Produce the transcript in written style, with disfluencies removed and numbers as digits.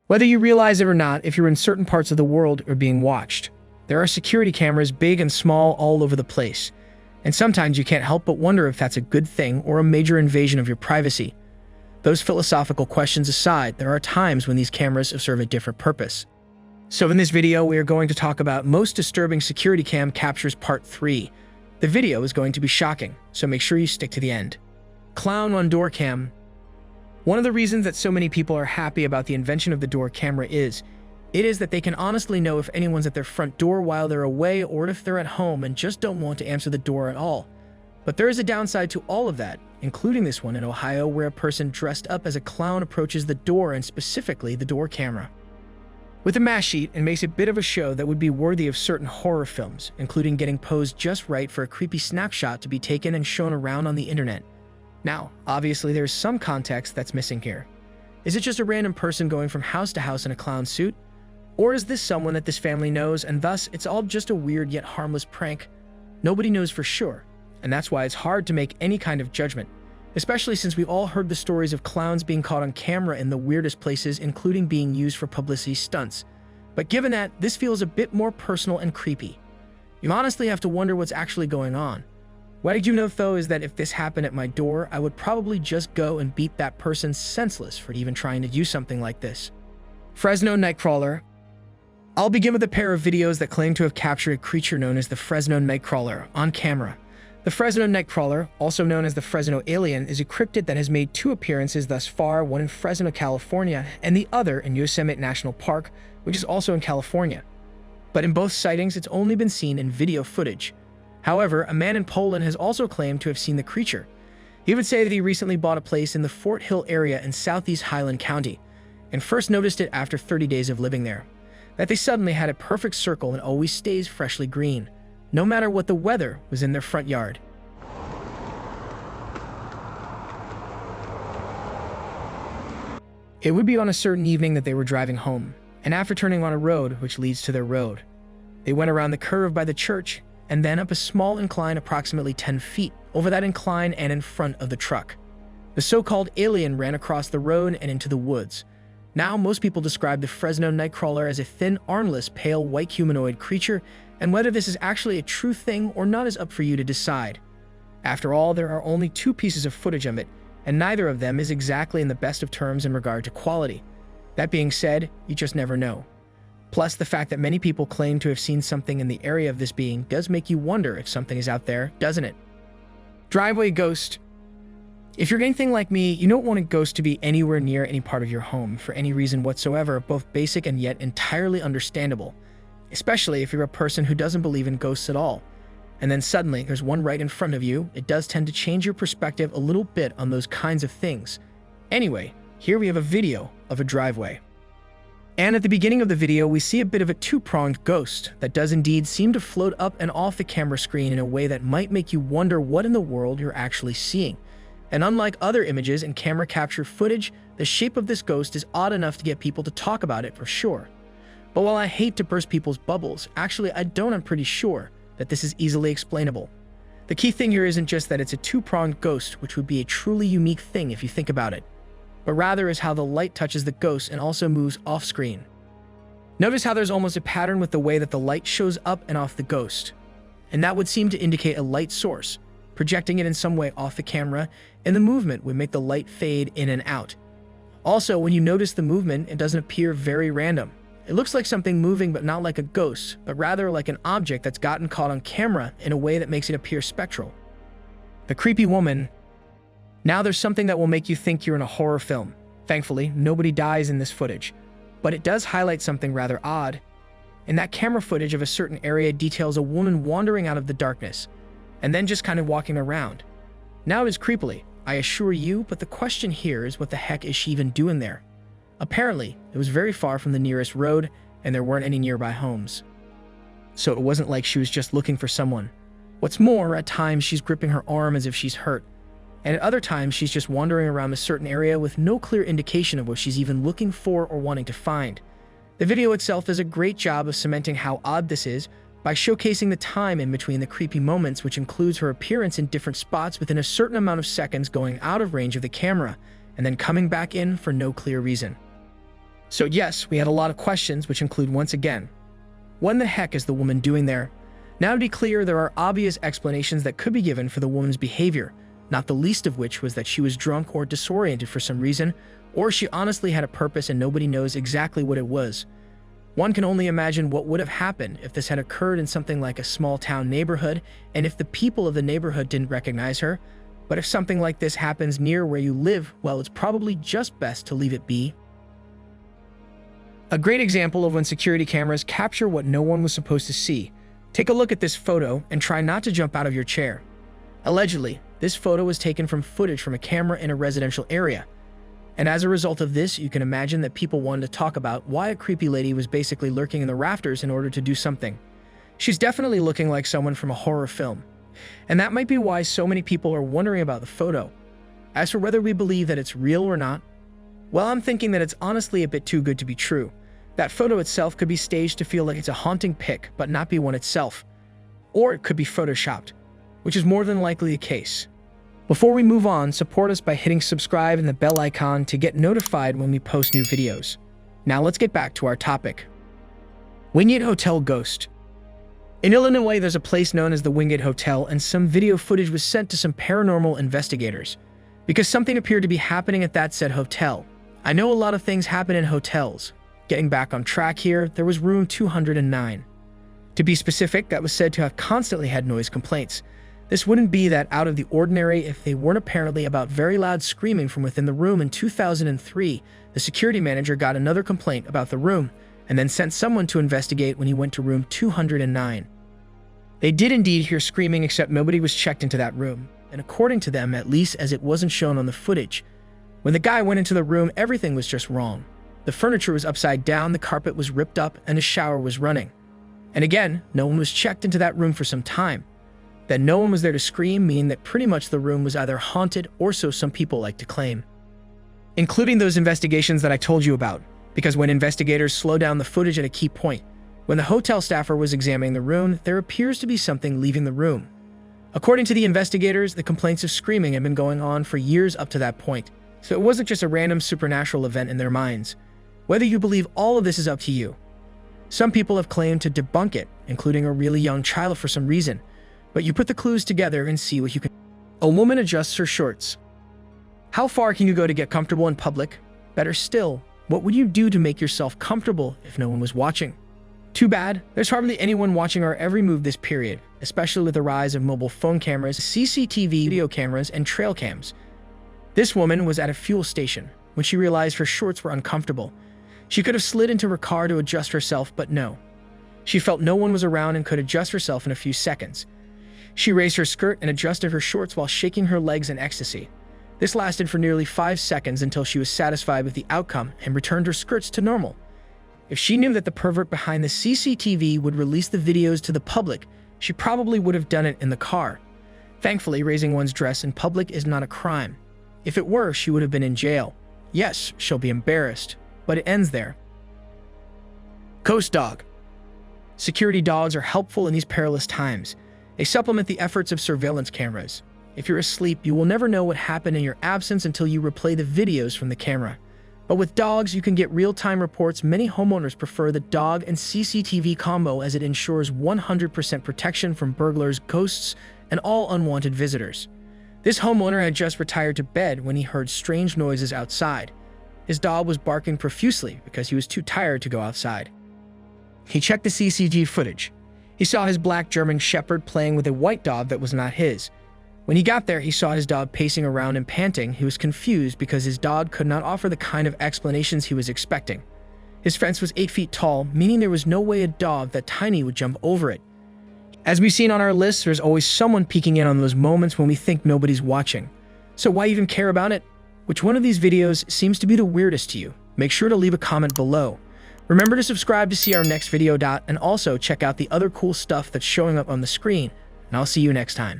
Whether you realize it or not, if you're in certain parts of the world, you're being watched. There are security cameras, big and small, all over the place. And sometimes you can't help but wonder if that's a good thing or a major invasion of your privacy. Those philosophical questions aside, there are times when these cameras serve a different purpose. So in this video, we are going to talk about most disturbing security cam captures part 3. The video is going to be shocking, so make sure you stick to the end. Clown on door cam. One of the reasons that so many people are happy about the invention of the door camera is that they can honestly know if anyone's at their front door while they're away or if they're at home and just don't want to answer the door at all. But there is a downside to all of that, including this one in Ohio where a person dressed up as a clown approaches the door and specifically the door camera with a mask sheet and makes a bit of a show that would be worthy of certain horror films, including getting posed just right for a creepy snapshot to be taken and shown around on the internet. Now, obviously there's some context that's missing here. Is it just a random person going from house to house in a clown suit? Or is this someone that this family knows and thus it's all just a weird yet harmless prank? Nobody knows for sure, and that's why it's hard to make any kind of judgment, especially since we've all heard the stories of clowns being caught on camera in the weirdest places, including being used for publicity stunts. But given that, this feels a bit more personal and creepy. You honestly have to wonder what's actually going on. What I do know though is that if this happened at my door, I would probably just go and beat that person senseless for even trying to do something like this. Fresno Nightcrawler. I'll begin with a pair of videos that claim to have captured a creature known as the Fresno Nightcrawler on camera. The Fresno Nightcrawler, also known as the Fresno Alien, is a cryptid that has made 2 appearances thus far, one in Fresno, California, and the other in Yosemite National Park, which is also in California. But in both sightings, it's only been seen in video footage. However, a man in Poland has also claimed to have seen the creature. He would say that he recently bought a place in the Fort Hill area in southeast Highland County, and first noticed it after 30 days of living there. That they suddenly had a perfect circle and always stays freshly green, no matter what the weather was in their front yard. It would be on a certain evening that they were driving home, and after turning on a road which leads to their road, they went around the curve by the church and then up a small incline approximately 10 feet over that incline and in front of the truck. The so-called alien ran across the road and into the woods. Now, most people describe the Fresno Nightcrawler as a thin, armless, pale, white humanoid creature, and whether this is actually a true thing or not is up for you to decide. After all, there are only 2 pieces of footage of it, and neither of them is exactly in the best of terms in regard to quality. That being said, you just never know. Plus, the fact that many people claim to have seen something in the area of this being does make you wonder if something is out there, doesn't it? Driveway ghost. If you're anything like me, you don't want a ghost to be anywhere near any part of your home for any reason whatsoever, both basic and yet entirely understandable, especially if you're a person who doesn't believe in ghosts at all. And then suddenly there's one right in front of you. It does tend to change your perspective a little bit on those kinds of things. Anyway, here we have a video of a driveway. And at the beginning of the video, we see a bit of a 2-pronged ghost that does indeed seem to float up and off the camera screen in a way that might make you wonder what in the world you're actually seeing. And unlike other images and camera capture footage, the shape of this ghost is odd enough to get people to talk about it for sure. But while I hate to burst people's bubbles, actually I'm pretty sure that this is easily explainable. The key thing here isn't just that it's a 2-pronged ghost, which would be a truly unique thing if you think about it, but rather is how the light touches the ghost and also moves off-screen. Notice how there's almost a pattern with the way that the light shows up and off the ghost, and that would seem to indicate a light source, projecting it in some way off the camera, and the movement would make the light fade in and out. Also, when you notice the movement, it doesn't appear very random. It looks like something moving, but not like a ghost, but rather like an object that's gotten caught on camera in a way that makes it appear spectral. The creepy woman. Now there's something that will make you think you're in a horror film. Thankfully, nobody dies in this footage, but it does highlight something rather odd. In that camera footage of a certain area details a woman wandering out of the darkness, and then just kind of walking around. Now it is creepily, I assure you, but the question here is what the heck is she even doing there? Apparently, it was very far from the nearest road, and there weren't any nearby homes. So it wasn't like she was just looking for someone. What's more, at times she's gripping her arm as if she's hurt, and at other times she's just wandering around a certain area with no clear indication of what she's even looking for or wanting to find. The video itself does a great job of cementing how odd this is by showcasing the time in between the creepy moments, which includes her appearance in different spots within a certain amount of seconds going out of range of the camera, and then coming back in for no clear reason. So yes, we had a lot of questions, which include, once again, what in the heck is the woman doing there? Now, to be clear, there are obvious explanations that could be given for the woman's behavior, not the least of which was that she was drunk or disoriented for some reason, or she honestly had a purpose and nobody knows exactly what it was. One can only imagine what would have happened if this had occurred in something like a small town neighborhood, and if the people of the neighborhood didn't recognize her. But if something like this happens near where you live, well, it's probably just best to leave it be. A great example of when security cameras capture what no one was supposed to see. Take a look at this photo and try not to jump out of your chair. Allegedly, this photo was taken from footage from a camera in a residential area. And as a result of this, you can imagine that people wanted to talk about why a creepy lady was basically lurking in the rafters in order to do something. She's definitely looking like someone from a horror film. And that might be why so many people are wondering about the photo. As for whether we believe that it's real or not, well, I'm thinking that it's honestly a bit too good to be true. That photo itself could be staged to feel like it's a haunting pic, but not be one itself. Or it could be photoshopped, which is more than likely the case. Before we move on, support us by hitting subscribe and the bell icon to get notified when we post new videos. Now let's get back to our topic. Wingate Hotel Ghost. In Illinois, there's a place known as the Wingate Hotel, and some video footage was sent to some paranormal investigators because something appeared to be happening at that said hotel. I know a lot of things happen in hotels. Getting back on track here, there was room 209. To be specific, that was said to have constantly had noise complaints. This wouldn't be that out of the ordinary if they weren't apparently about very loud screaming from within the room. In 2003, the security manager got another complaint about the room and then sent someone to investigate when he went to room 209. They did indeed hear screaming, except nobody was checked into that room, and according to them, at least as it wasn't shown on the footage, when the guy went into the room, everything was just wrong. The furniture was upside down, the carpet was ripped up, and a shower was running. And again, no one was checked into that room for some time. That no one was there to scream, meaning that pretty much the room was either haunted, or so some people like to claim. Including those investigations that I told you about, because when investigators slow down the footage at a key point, when the hotel staffer was examining the room, there appears to be something leaving the room. According to the investigators, the complaints of screaming had been going on for years up to that point, so it wasn't just a random supernatural event in their minds. Whether you believe all of this is up to you. Some people have claimed to debunk it, including a really young child for some reason, but you put the clues together and see what you can. A woman adjusts her shorts. How far can you go to get comfortable in public? Better still, what would you do to make yourself comfortable if no one was watching? Too bad, there's hardly anyone watching our every move this period, especially with the rise of mobile phone cameras, CCTV video cameras, and trail cams. This woman was at a fuel station when she realized her shorts were uncomfortable. She could have slid into her car to adjust herself, but no. She felt no one was around and could adjust herself in a few seconds. She raised her skirt and adjusted her shorts while shaking her legs in ecstasy. This lasted for nearly 5 seconds until she was satisfied with the outcome and returned her skirts to normal. If she knew that the pervert behind the CCTV would release the videos to the public, she probably would have done it in the car. Thankfully, raising one's dress in public is not a crime. If it were, she would have been in jail. Yes, she'll be embarrassed, but it ends there. Ghost dog. Security dogs are helpful in these perilous times. They supplement the efforts of surveillance cameras. If you're asleep, you will never know what happened in your absence until you replay the videos from the camera. But with dogs, you can get real-time reports. Many homeowners prefer the dog and CCTV combo as it ensures 100% protection from burglars, ghosts, and all unwanted visitors. This homeowner had just retired to bed when he heard strange noises outside. His dog was barking profusely because he was too tired to go outside. He checked the CCTV footage. He saw his black German Shepherd playing with a white dog that was not his. When he got there, he saw his dog pacing around and panting. He was confused because his dog could not offer the kind of explanations he was expecting. His fence was 8 feet tall, meaning there was no way a dog that tiny would jump over it. As we've seen on our list, there's always someone peeking in on those moments when we think nobody's watching. So why even care about it? Which one of these videos seems to be the weirdest to you? Make sure to leave a comment below. Remember to subscribe to see our next video, and also check out the other cool stuff that's showing up on the screen, and I'll see you next time.